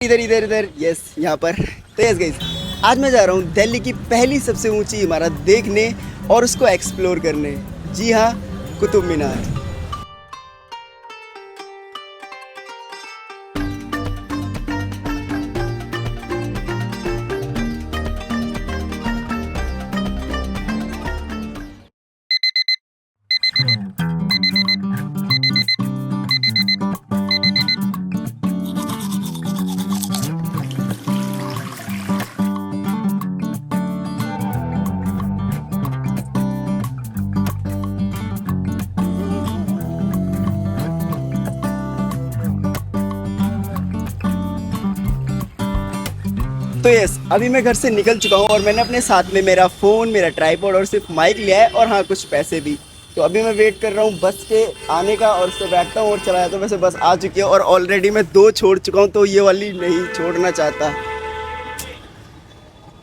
इधर इधर इधर यस यहाँ पर। तो यस गाइस, आज मैं जा रहा हूँ दिल्ली की पहली सबसे ऊंची इमारत देखने और उसको एक्सप्लोर करने। जी हाँ, कुतुब मीनार। तो यस, अभी मैं घर से निकल चुका हूँ और मैंने अपने साथ में मेरा फ़ोन, मेरा ट्राइपॉड और सिर्फ माइक लिया है और हाँ, कुछ पैसे भी। तो अभी मैं वेट कर रहा हूँ बस के आने का और उस पर बैठता हूँ और चला जाता हूँ। वैसे बस आ चुकी है और ऑलरेडी मैं 2 छोड़ चुका हूँ, तो ये वाली नहीं छोड़ना चाहता।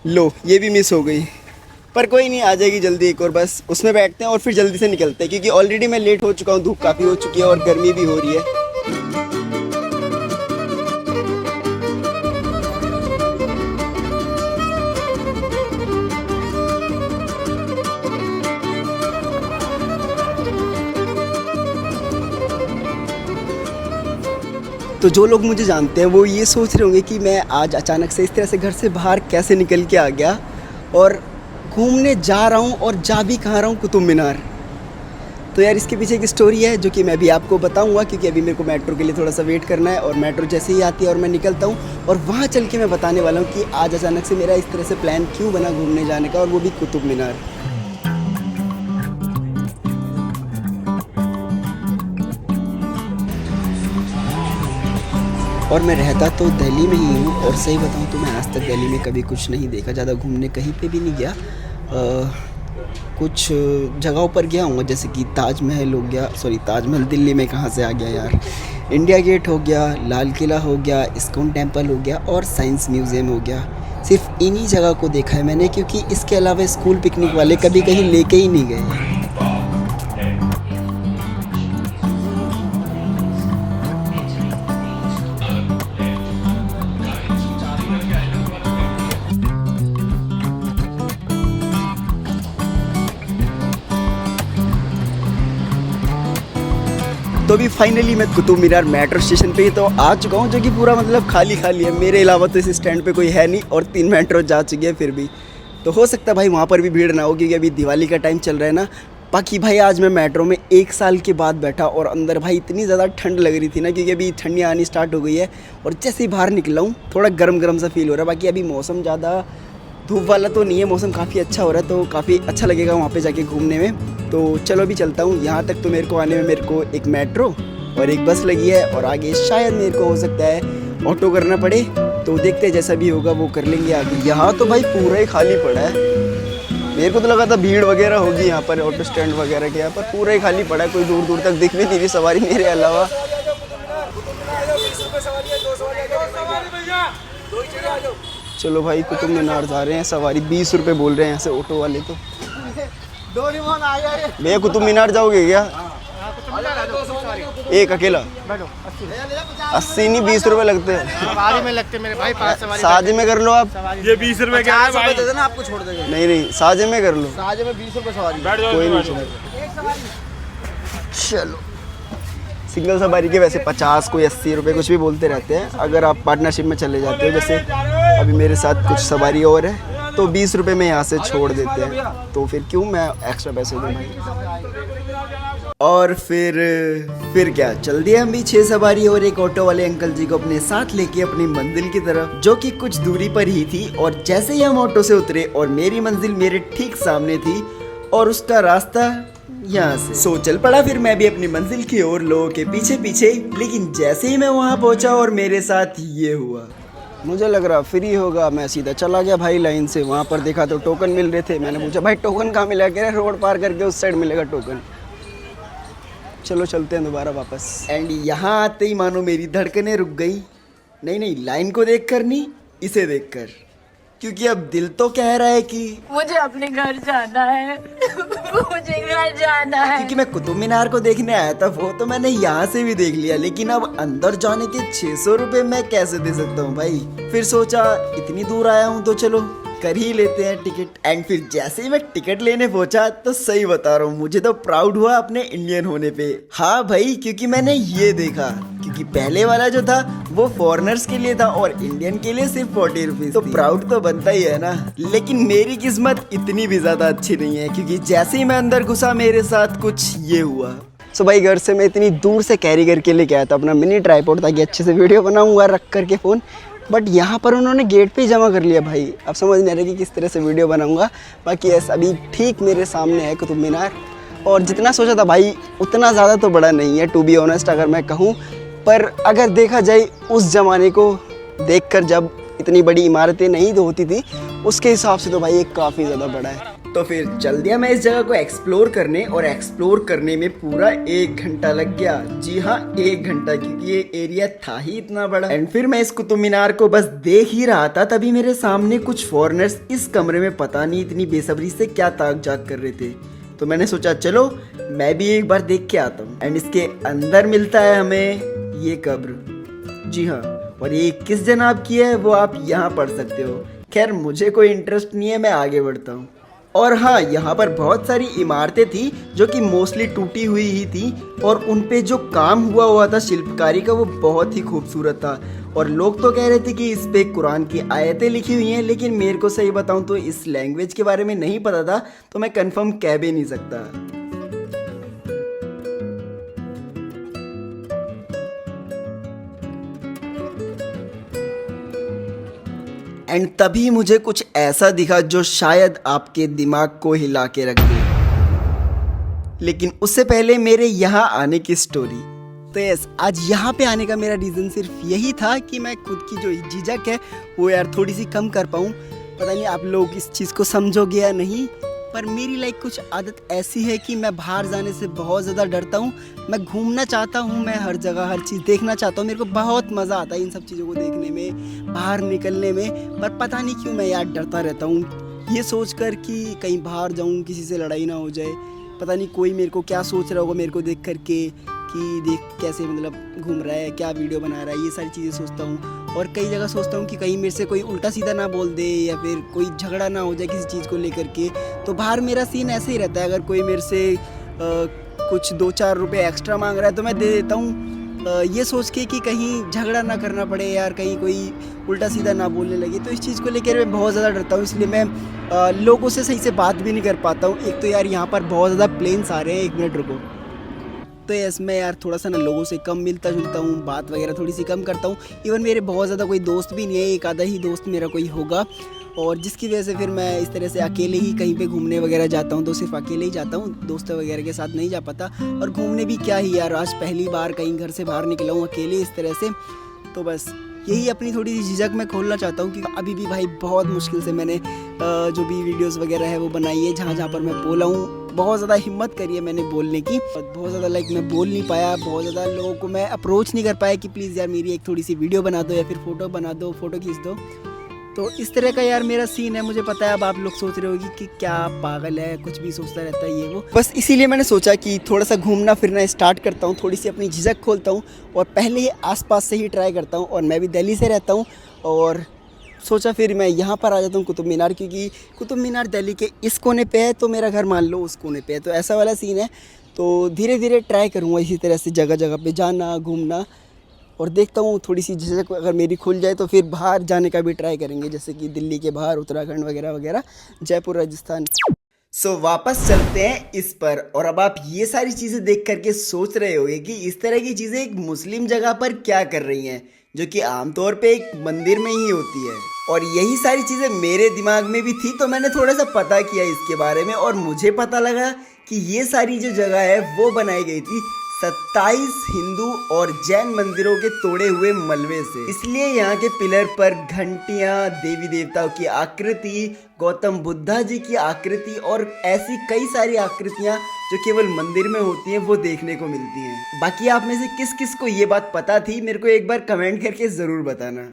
लो, ये भी मिस हो गई, पर कोई नहीं, आ जाएगी जल्दी एक और बस। उसमें बैठते हैं और फिर जल्दी से निकलते हैं, क्योंकि ऑलरेडी मैं लेट हो चुका हूँ, धूप काफ़ी हो चुकी है और गर्मी भी हो रही है। तो जो लोग मुझे जानते हैं वो ये सोच रहे होंगे कि मैं आज अचानक से इस तरह से घर से बाहर कैसे निकल के आ गया और घूमने जा रहा हूँ, और जा भी कहाँ रहा हूँ, कुतुब मीनार। तो यार, इसके पीछे एक स्टोरी है जो कि मैं भी आपको बताऊंगा, क्योंकि अभी मेरे को मेट्रो के लिए थोड़ा सा वेट करना है और मेट्रो जैसे ही आती है और मैं निकलता हूँ और वहाँ चल के मैं बताने वाला हूँ कि आज अचानक से मेरा इस तरह से प्लान क्यों बना घूमने जाने का, और वो भी कुतुब मीनार। और मैं रहता तो दिल्ली में ही हूँ, और सही बताऊँ तो मैं आज तक दिल्ली में कभी कुछ नहीं देखा, ज़्यादा घूमने कहीं पे भी नहीं गया। कुछ जगहों पर गया हूँ, जैसे कि ताजमहल हो गया, सॉरी ताजमहल दिल्ली में कहाँ से आ गया यार, इंडिया गेट हो गया, लाल किला हो गया, इस्कॉन टेम्पल हो गया और साइंस म्यूज़ियम हो गया। सिर्फ इन्हीं जगह को देखा है मैंने, क्योंकि इसके अलावा स्कूल पिकनिक वाले कभी कहीं लेके ही नहीं गए। तो अभी फाइनली मैं कुतुब मीनार मेट्रो स्टेशन पे ही तो आ चुका हूँ, जो कि पूरा मतलब खाली खाली है। मेरे अलावा तो इस स्टैंड पे कोई है नहीं, और 3 मेट्रो जा चुकी है फिर भी। तो हो सकता है भाई वहाँ पर भी भीड़ ना हो, क्योंकि अभी दिवाली का टाइम चल रहा है ना। बाकी भाई, आज मैं मेट्रो में 1 साल के बाद बैठा और अंदर भाई इतनी ज़्यादा ठंड लग रही थी ना, क्योंकि अभी ठंडियाँ आनी स्टार्ट हो गई है और जैसे ही बाहर निकला हूँ थोड़ा गर्म गर्म सा फील हो रहा है। बाकी अभी मौसम ज़्यादा धूप वाला तो नहीं है, मौसम काफ़ी अच्छा हो रहा है, तो काफ़ी अच्छा लगेगा वहाँ पे जाके घूमने में। तो चलो अभी चलता हूँ। यहाँ तक तो मेरे को आने में मेरे को एक मेट्रो और एक बस लगी है, और आगे शायद मेरे को हो सकता है ऑटो करना पड़े। तो देखते हैं, जैसा भी होगा वो कर लेंगे आगे। यहाँ तो भाई पूरा ही खाली पड़ा है। मेरे को तो लगा था भीड़ वगैरह होगी यहाँ पर, ऑटो स्टैंड वगैरह के यहाँ पर पूरा ही खाली पड़ा है, कोई दूर दूर तक दिख भी नहीं रही सवारी मेरे अलावा। चलो भाई, कुतुब मीनार जा रहे हैं, सवारी 20 रुपये बोल रहे हैं यहाँ से ऑटो वाले। तो भैया, कुतुब मीनार जाओगे क्या? एक अकेला 80 नहीं 20 रुपए लगते हैं। सवारी में लगते मेरे भाई, 5 सवारी साझे में कर लो आप। ये 20 रुपए क्या है भाई? दे देना, आपको छोड़ देंगे। नहीं नहीं, साझे में कर लो। साझे में 20 रुपए सवारी। कोई नहीं, चलो। सिंगल सवारी के वैसे 50, कोई 80 रुपये कुछ भी बोलते रहते हैं। अगर आप पार्टनरशिप में चले जाते हो, जैसे अभी मेरे साथ कुछ सवारी और है, तो 20 रुपये में यहाँ से छोड़ देते हैं। तो फिर क्यों मैं एक्स्ट्रा पैसे दूँ भाई। और फिर क्या, चल दिया हम भी 6 सवारी और एक ऑटो वाले अंकल जी को अपने साथ लेके अपनी मंजिल की तरफ, जो कि कुछ दूरी पर ही थी। और जैसे ही हम ऑटो से उतरे और मेरी मंजिल मेरे ठीक सामने थी और उसका रास्ता यहाँ से। सो चल पड़ा फिर मैं भी अपनी मंजिल की ओर, लोगों के पीछे पीछे। लेकिन जैसे ही मैं वहाँ पहुँचा और मेरे साथ ये हुआ, मुझे लग रहा फ्री होगा, मैं सीधा चला गया भाई लाइन से। वहाँ पर देखा तो टोकन मिल रहे थे। मैंने पूछा भाई टोकन कहाँ मिला? कह रहे रोड पार करके उस साइड मिलेगा टोकन। चलो चलते हैं दोबारा वापस। एंड यहाँ आते ही मानो मेरी धड़कनें रुक गई। नहीं, लाइन को देखकर नहीं, इसे देखकर, क्योंकि अब दिल तो कह रहा है कि मुझे अपने घर जाना है। मुझे घर जाना है। क्योंकि मैं कुतुब मीनार को देखने आया था, वो तो मैंने यहाँ से भी देख लिया, लेकिन अब अंदर जाने के 600 रुपए मैं कैसे दे सकता हूँ भाई। फिर सोचा इतनी दूर आया हूँ तो चलो कर ही लेते हैं टिकट। एंड फिर जैसे ही मैं टिकट लेने पहुंचा तो सही बता रहा हूँ, मुझे तो प्राउड हुआ अपने इंडियन होने पे। हाँ भाई, क्योंकि मैंने ये देखा, क्योंकि पहले वाला जो था वो फॉरेनर्स के लिए था और इंडियन के लिए सिर्फ 40 रुपीज। तो प्राउड तो बनता ही है ना। लेकिन मेरी किस्मत इतनी भी ज्यादा अच्छी नहीं है, क्योंकि जैसे ही मैं अंदर घुसा मेरे साथ कुछ ये हुआ। सो भाई, घर से मैं इतनी दूर से कैरी करके लेके आया था अपना मिनी ट्राइपॉड, ताकि अच्छे से वीडियो बनाऊंगा रख करके फ़ोन। बट यहाँ पर उन्होंने गेट पे ही जमा कर लिया भाई। अब समझ नहीं आ रहा कि किस तरह से वीडियो बनाऊंगा। बाकी ऐसा अभी ठीक मेरे सामने है कुतुब मीनार, और जितना सोचा था भाई उतना ज़्यादा तो बड़ा नहीं है, टू बी ऑनेस्ट अगर मैं कहूँ। पर अगर देखा जाए उस ज़माने को देखकर, जब इतनी बड़ी इमारतें नहीं तो होती थी, उसके हिसाब से तो भाई ये काफ़ी ज़्यादा बड़ा है। तो फिर चल दिया मैं इस जगह को एक्सप्लोर करने, और एक्सप्लोर करने में पूरा 1 घंटा लग गया। जी हाँ, 1 घंटा, क्योंकि ये एरिया था ही इतना बड़ा। एंड फिर मैं इस कुतुब मीनार को बस देख ही रहा था, तभी मेरे सामने कुछ फॉरेनर्स इस कमरे में पता नहीं इतनी बेसब्री से क्या ताक झाक कर रहे थे। तो मैंने सोचा चलो मैं भी एक बार देख के आता हूँ। एंड इसके अंदर मिलता है हमें ये कब्र। जी हाँ, और ये किस जनाब की है वो आप यहाँ पढ़ सकते हो। खैर मुझे कोई इंटरेस्ट नहीं है, मैं आगे बढ़ता हूँ। और हाँ, यहाँ पर बहुत सारी इमारतें थी जो कि मोस्टली टूटी हुई ही थी, और उन पे जो काम हुआ था शिल्पकारी का, वो बहुत ही खूबसूरत था। और लोग तो कह रहे थे कि इस पे कुरान की आयतें लिखी हुई हैं, लेकिन मेरे को सही बताऊँ तो इस लैंग्वेज के बारे में नहीं पता था, तो मैं कंफर्म कह भी नहीं सकता। एंड तभी मुझे कुछ ऐसा दिखा जो शायद आपके दिमाग को हिला के रख दे। लेकिन उससे पहले मेरे यहाँ आने की स्टोरी। तो यस, आज यहाँ पे आने का मेरा रीज़न सिर्फ यही था कि मैं खुद की जो झिझक है वो यार थोड़ी सी कम कर पाऊँ। पता नहीं आप लोग इस चीज़ को समझोगे या नहीं, पर मेरी लाइक कुछ आदत ऐसी है कि मैं बाहर जाने से बहुत ज़्यादा डरता हूँ। मैं घूमना चाहता हूँ, मैं हर जगह हर चीज़ देखना चाहता हूँ, मेरे को बहुत मज़ा आता है इन सब चीज़ों को देखने में, बाहर निकलने में। पर पता नहीं क्यों मैं यार डरता रहता हूँ, ये सोचकर कि कहीं बाहर जाऊँ किसी से लड़ाई ना हो जाए। पता नहीं कोई मेरे को क्या सोच रहा होगा मेरे को देख करके, कि देख कैसे मतलब घूम रहा है, क्या वीडियो बना रहा है, ये सारी चीज़ें सोचता हूँ। और कई जगह सोचता हूँ कि कहीं मेरे से कोई उल्टा सीधा ना बोल दे, या फिर कोई झगड़ा ना हो जाए किसी चीज़ को लेकर के। तो बाहर मेरा सीन ऐसे ही रहता है, अगर कोई मेरे से कुछ 2-4 रुपये एक्स्ट्रा मांग रहा है तो मैं दे देता हूँ, ये सोच के कि कहीं झगड़ा ना करना पड़े यार, कहीं कोई उल्टा सीधा ना बोलने लगे। तो इस चीज़ को लेकर मैं बहुत ज़्यादा डरता हूँ, इसलिए मैं लोगों से सही से बात भी नहीं कर पाता हूँ। एक तो यार यहाँ पर बहुत ज़्यादा प्लेन्स आ रहे हैं, 1 मिनट रुको। तो यस, मैं यार थोड़ा सा ना लोगों से कम मिलता जुलता हूँ, बात वगैरह थोड़ी सी कम करता हूँ। इवन मेरे बहुत ज़्यादा कोई दोस्त भी नहीं है, एक आधा ही दोस्त मेरा कोई होगा, और जिसकी वजह से फिर मैं इस तरह से अकेले ही कहीं पे घूमने वगैरह जाता हूँ, तो सिर्फ अकेले ही जाता हूँ, दोस्त वगैरह के साथ नहीं जा पाता। और घूमने भी क्या ही यार, आज पहली बार कहीं घर से बाहर निकला हूँ अकेले इस तरह से। तो बस यही अपनी थोड़ी सी झिझक मैं खोलना चाहता हूँ कि अभी भी भाई बहुत मुश्किल से मैंने जो भी वीडियोस वगैरह है वो बनाई है, जहाँ जहाँ पर मैं बोला हूँ बहुत ज़्यादा हिम्मत करी है मैंने बोलने की, बहुत ज़्यादा लाइक मैं बोल नहीं पाया, बहुत ज़्यादा लोगों को मैं अप्रोच नहीं कर पाया कि प्लीज़ यार मेरी एक थोड़ी सी वीडियो बना दो या फिर फ़ोटो बना दो, फ़ोटो खींच दो। तो इस तरह का यार मेरा सीन है। मुझे पता है अब आप लोग सोच रहे होगी कि क्या पागल है, कुछ भी सोचता रहता है ये वो। बस इसीलिए मैंने सोचा कि थोड़ा सा घूमना फिरना स्टार्ट करता हूँ, थोड़ी सी अपनी झिझक खोलता हूँ और पहले ही आसपास से ही ट्राई करता हूँ। और मैं भी दिल्ली से रहता हूँ और सोचा फिर मैं यहाँ पर आ जाता हूँ कुतुब मीनार, क्योंकि कुतुब मीनार दिल्ली के इस कोने पे है तो मेरा घर मान लो उस कोने पे है, तो ऐसा वाला सीन है। तो धीरे धीरे ट्राई करूँगा इसी तरह से जगह जगह पे जाना, घूमना, और देखता हूँ थोड़ी सी झिझक अगर मेरी खुल जाए तो फिर बाहर जाने का भी ट्राई करेंगे, जैसे कि दिल्ली के बाहर, उत्तराखंड वगैरह वगैरह, जयपुर, राजस्थान। सो वापस चलते हैं इस पर। और अब आप ये सारी चीज़ें देख करके सोच रहे होंगे कि इस तरह की चीज़ें एक मुस्लिम जगह पर क्या कर रही हैं, जो कि आमतौर पे एक मंदिर में ही होती है। और यही सारी चीज़ें मेरे दिमाग में भी थी, तो मैंने थोड़ा सा पता किया इसके बारे में और मुझे पता लगा कि ये सारी जो जगह है वो बनाई गई थी 27 हिंदू और जैन मंदिरों के तोड़े हुए मलबे से। इसलिए यहाँ के पिलर पर घंटियाँ, देवी देवताओं की आकृति, गौतम बुद्धा जी की आकृति और ऐसी कई सारी आकृतियाँ जो केवल मंदिर में होती हैं वो देखने को मिलती हैं। बाकी आप में से किस किस को ये बात पता थी, मेरे को एक बार कमेंट करके ज़रूर बताना।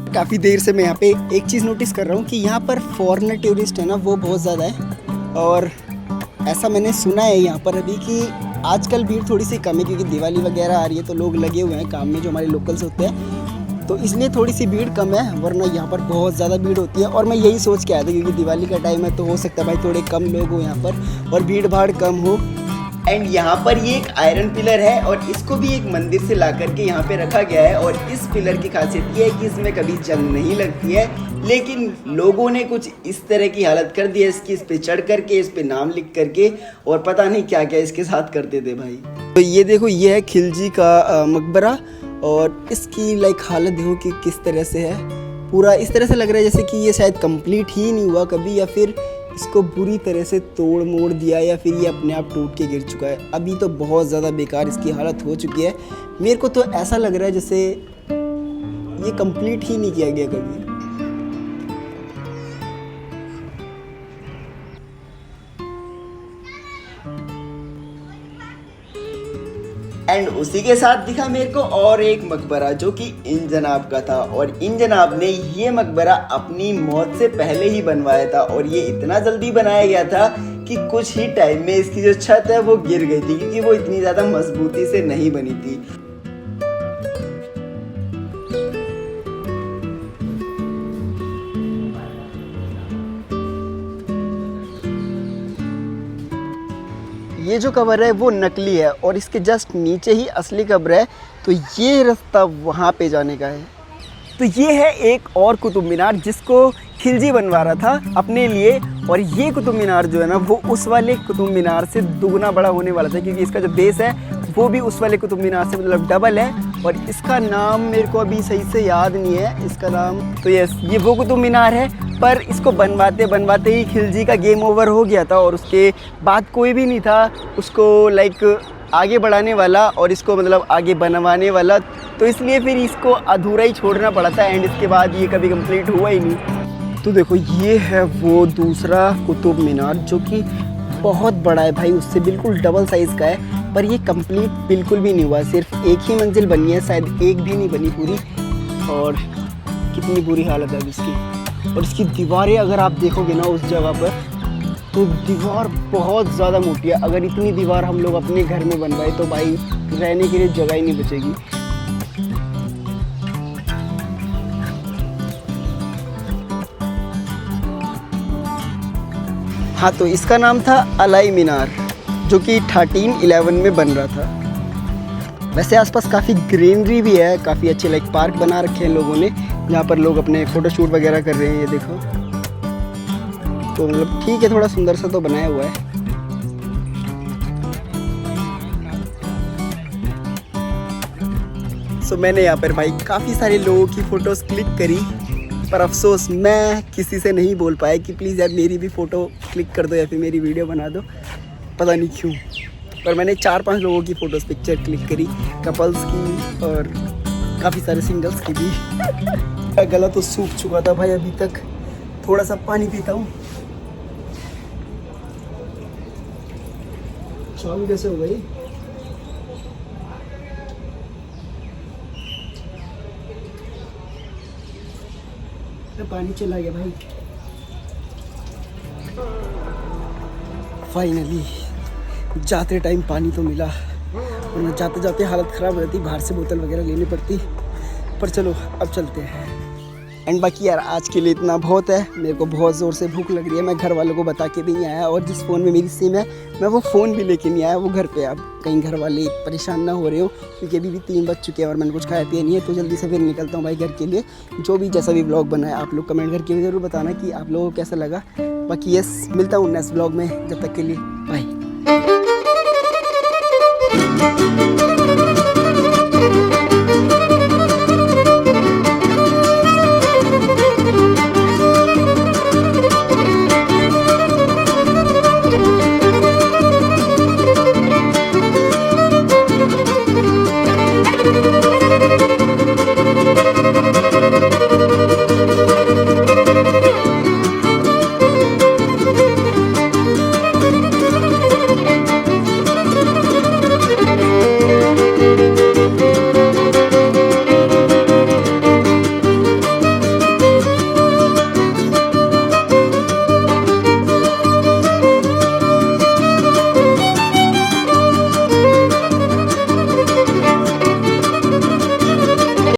काफ़ी देर से मैं यहाँ पे एक चीज़ नोटिस कर रहा हूँ कि यहाँ पर फॉरेनर टूरिस्ट है ना वो बहुत ज़्यादा है। और ऐसा मैंने सुना है यहाँ पर अभी कि आजकल भीड़ थोड़ी सी कम है क्योंकि दिवाली वगैरह आ रही है तो लोग लगे हुए हैं काम में जो हमारे लोकल्स होते हैं, तो इसलिए थोड़ी सी भीड़ कम है, वरना यहाँ पर बहुत ज़्यादा भीड़ होती है। और मैं यही सोच के आया था क्योंकि दिवाली का टाइम है तो हो सकता है भाई थोड़े कम लोग हो यहाँ पर और भीड़ भाड़ कम हो। एंड यहाँ पर ये एक आयरन पिलर है और इसको भी एक मंदिर से ला करके यहाँ पे रखा गया है। और इस पिलर की खासियत ये है कि इसमें कभी जंग नहीं लगती है, लेकिन लोगों ने कुछ इस तरह की हालत कर दी है इसकी, इस पे चढ़ करके, इस पे नाम लिख करके और पता नहीं क्या क्या इसके साथ करते थे भाई। तो ये देखो, ये है खिलजी का मकबरा और इसकी लाइक हालत देखो कि किस तरह से है। पूरा इस तरह से लग रहा है जैसे कि ये शायद कंप्लीट ही नहीं हुआ कभी, या फिर इसको बुरी तरह से तोड़ मोड़ दिया, या फिर ये अपने आप टूट के गिर चुका है। अभी तो बहुत ज़्यादा बेकार इसकी हालत हो चुकी है। मेरे को तो ऐसा लग रहा है जैसे ये कंप्लीट ही नहीं किया गया कभी। एंड उसी के साथ दिखा मेरे को और एक मकबरा जो कि इन जनाब का था। और इन जनाब ने ये मकबरा अपनी मौत से पहले ही बनवाया था और ये इतना जल्दी बनाया गया था कि कुछ ही टाइम में इसकी जो छत है वो गिर गई थी क्योंकि वो इतनी ज़्यादा मजबूती से नहीं बनी थी। ये जो कब्र है वो नकली है और इसके जस्ट नीचे ही असली कब्र है, तो ये रास्ता वहाँ पे जाने का है। तो ये है एक और कुतुब मीनार जिसको खिलजी बनवा रहा था अपने लिए, और ये कुतुब मीनार जो है ना वो उस वाले कुतुब मीनार से दुगना बड़ा होने वाला था क्योंकि इसका जो बेस है वो भी उस वाले कुतुब मीनार से मतलब डबल है। और इसका नाम मेरे को अभी सही से याद नहीं है इसका नाम। तो ये वो कुतुब मीनार है, पर इसको बनवाते बनवाते ही खिलजी का गेम ओवर हो गया था और उसके बाद कोई भी नहीं था उसको लाइक आगे बढ़ाने वाला और इसको मतलब आगे बनवाने वाला, तो इसलिए फिर इसको अधूरा ही छोड़ना पड़ा था। एंड इसके बाद ये कभी कंप्लीट हुआ ही नहीं। तो देखो, ये है वो दूसरा कुतुब मीनार जो कि बहुत बड़ा है भाई, उससे बिल्कुल डबल साइज़ का है, पर ये कंप्लीट बिल्कुल भी नहीं हुआ। सिर्फ एक ही मंजिल बनी है, शायद एक भी नहीं बनी पूरी। और कितनी बुरी हालत है इसकी। और इसकी दीवारें अगर आप देखोगे ना उस जगह पर, तो दीवार बहुत ज़्यादा मोटी है। अगर इतनी दीवार हम लोग अपने घर में बनवाए तो भाई रहने के लिए जगह ही नहीं बचेगी। हाँ, तो इसका नाम था अलाई मीनार जो कि 1311 में बन रहा था। वैसे आसपास काफ़ी ग्रीनरी भी है, काफ़ी अच्छे लाइक पार्क बना रखे हैं लोगों ने जहाँ पर लोग अपने फ़ोटोशूट वगैरह कर रहे हैं। ये देखो, तो मतलब ठीक है, थोड़ा सुंदर सा तो बनाया हुआ है। सो मैंने यहाँ पर भाई काफ़ी सारे लोगों की फ़ोटोज़ क्लिक करी, पर अफसोस मैं किसी से नहीं बोल पाया कि प्लीज़ यार मेरी भी फ़ोटो क्लिक कर दो या फिर मेरी वीडियो बना दो, पता नहीं क्यों। पर मैंने 4-5 लोगों की फ़ोटोज़ पिक्चर क्लिक करी, कपल्स की और काफ़ी सारे सिंगल्स की भी। गला तो सूख चुका था भाई अभी तक, थोड़ा सा पानी पीता हूँ। चालू कैसे हो गई? पानी चला गया भाई। फाइनली जाते टाइम पानी तो मिला, वरना जाते जाते हालत ख़राब हो जाती, बाहर से बोतल वगैरह लेनी पड़ती। पर चलो अब चलते हैं। एंड बाकी यार आज के लिए इतना बहुत है। मेरे को बहुत ज़ोर से भूख लग रही है, मैं घर वालों को बता के भी नहीं आया, और जिस फ़ोन में मेरी सिम है मैं वो फ़ोन भी लेके नहीं आया, वो घर पे। अब कहीं घर वाले परेशान ना हो रहे हो क्योंकि अभी भी 3 बज चुके हैं और मैंने कुछ खाया पिया नहीं है, तो जल्दी से फिर निकलता हूँ भाई घर के लिए। जो भी जैसा भी व्लॉग बना है आप लोग कमेंट करके ज़रूर बताना कि आप लोगों को कैसा लगा। बाकी यस, मिलता हूँ नेक्स्ट व्लॉग में, जब तक के लिए बाय।